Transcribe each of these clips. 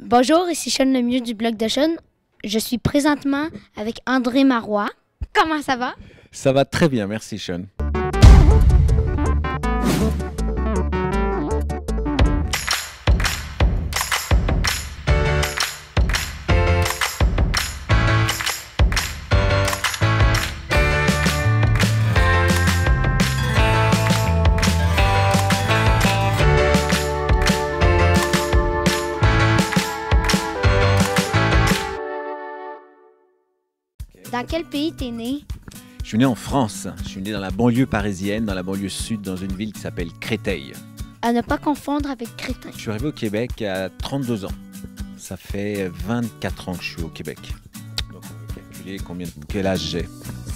Bonjour, ici Sean Lemieux du blog de Sean. Je suis présentement avec André Marois. Comment ça va? Ça va très bien, merci Sean. Dans quel pays t'es né? Je suis né en France. Je suis né dans la banlieue parisienne, dans la banlieue sud, dans une ville qui s'appelle Créteil. À ne pas confondre avec Crétin. Je suis arrivé au Québec à 32 ans. Ça fait 24 ans que je suis au Québec. Donc, calculez quel âge j'ai.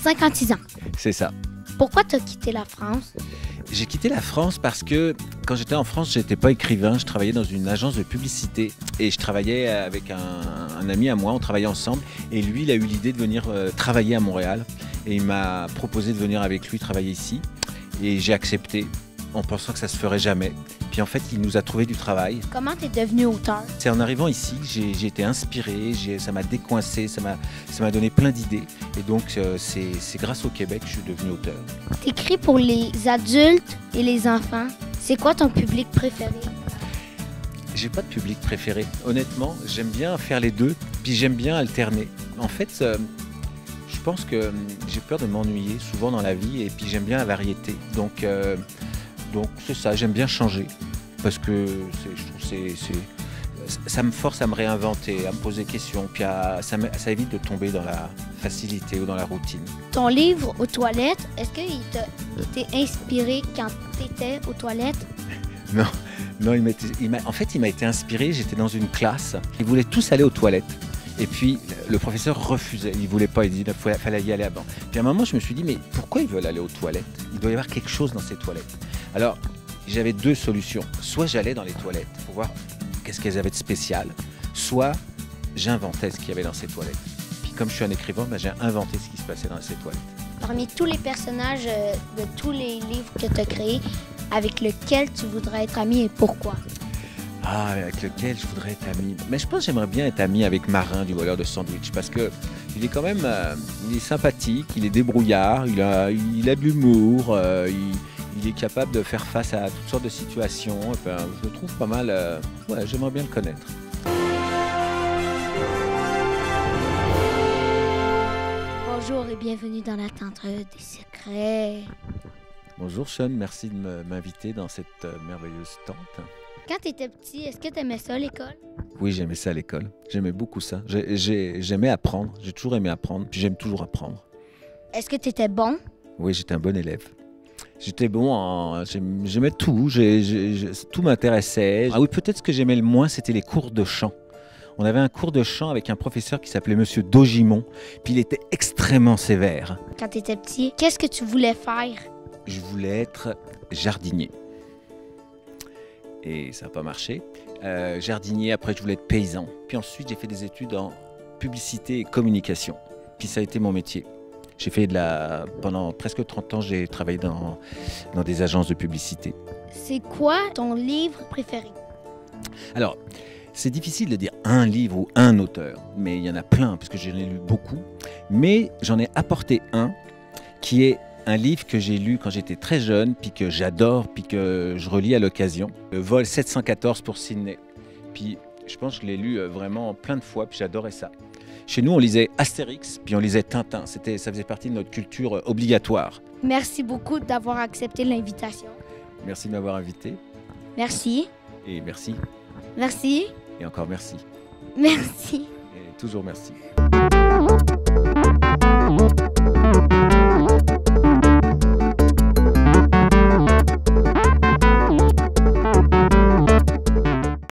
56 ans. C'est ça. Pourquoi t'as quitté la France? J'ai quitté la France parce que quand j'étais en France, je n'étais pas écrivain. Je travaillais dans une agence de publicité et je travaillais avec un ami à moi. On travaillait ensemble et lui, il a eu l'idée de venir travailler à Montréal et il m'a proposé de venir avec lui travailler ici et j'ai accepté en pensant que ça se ferait jamais. Puis en fait, il nous a trouvé du travail. Comment t'es devenu auteur? C'est en arrivant ici que j'ai été inspiré, ça m'a décoincé, ça m'a donné plein d'idées. Et donc, c'est grâce au Québec que je suis devenu auteur. T'écris pour les adultes et les enfants. C'est quoi ton public préféré? J'ai pas de public préféré. Honnêtement, j'aime bien faire les deux, puis j'aime bien alterner. En fait, je pense que j'ai peur de m'ennuyer souvent dans la vie, et puis j'aime bien la variété. Donc c'est ça, j'aime bien changer, parce que je trouve ça me force à me réinventer, à me poser des questions, puis ça évite de tomber dans la facilité ou dans la routine. Ton livre aux toilettes, est-ce qu'il t'est inspiré quand t'étais aux toilettes? Non, en fait, il m'a été inspiré, j'étais dans une classe, ils voulaient tous aller aux toilettes. Et puis, le professeur refusait, il ne voulait pas, il disait qu'il fallait y aller avant. Puis à un moment, je me suis dit, mais pourquoi ils veulent aller aux toilettes? Il doit y avoir quelque chose dans ces toilettes. Alors, j'avais deux solutions. Soit j'allais dans les toilettes pour voir qu'est-ce qu'elles avaient de spécial, soit j'inventais ce qu'il y avait dans ces toilettes. Puis comme je suis un écrivain, j'ai inventé ce qui se passait dans ces toilettes. Parmi tous les personnages de tous les livres que tu as créés, avec lequel tu voudrais être ami et pourquoi? Ah, avec lequel je voudrais être ami. Mais je pense que j'aimerais bien être ami avec Marin du voleur de sandwich parce que il est quand même il est sympathique, il est débrouillard, il a de l'humour, il est capable de faire face à toutes sortes de situations. Enfin, je le trouve pas mal. Ouais, j'aimerais bien le connaître. Bonjour et bienvenue dans la tente des secrets. Bonjour Sean, merci de m'inviter dans cette merveilleuse tente. Quand tu étais petit, est-ce que tu aimais ça, l'école? Oui, j'aimais ça à l'école. J'aimais beaucoup ça. J'aimais apprendre. J'ai toujours aimé apprendre. Puis j'aime toujours apprendre. Est-ce que tu étais bon? Oui, j'étais un bon élève. J'étais bon, j'aimais tout. Tout m'intéressait. Ah oui, peut-être ce que j'aimais le moins, c'était les cours de chant. On avait un cours de chant avec un professeur qui s'appelait Monsieur Dogimon. Puis il était extrêmement sévère. Quand tu étais petit, qu'est-ce que tu voulais faire? Je voulais être jardinier. Et ça n'a pas marché. Jardinier, après je voulais être paysan. Puis ensuite j'ai fait des études en publicité et communication. Puis ça a été mon métier. J'ai fait pendant presque 30 ans, j'ai travaillé dans des agences de publicité. C'est quoi ton livre préféré? Alors, c'est difficile de dire un livre ou un auteur, mais il y en a plein parce que j'en ai lu beaucoup. Mais j'en ai apporté un qui est un livre que j'ai lu quand j'étais très jeune, puis que j'adore, puis que je relis à l'occasion. Le vol 714 pour Sydney. Puis je pense que je l'ai lu vraiment plein de fois, puis j'adorais ça. Chez nous, on lisait Astérix, puis on lisait Tintin. Ça faisait partie de notre culture obligatoire. Merci beaucoup d'avoir accepté l'invitation. Merci de m'avoir invité. Merci. Et merci. Merci. Et encore merci. Merci. Et toujours merci.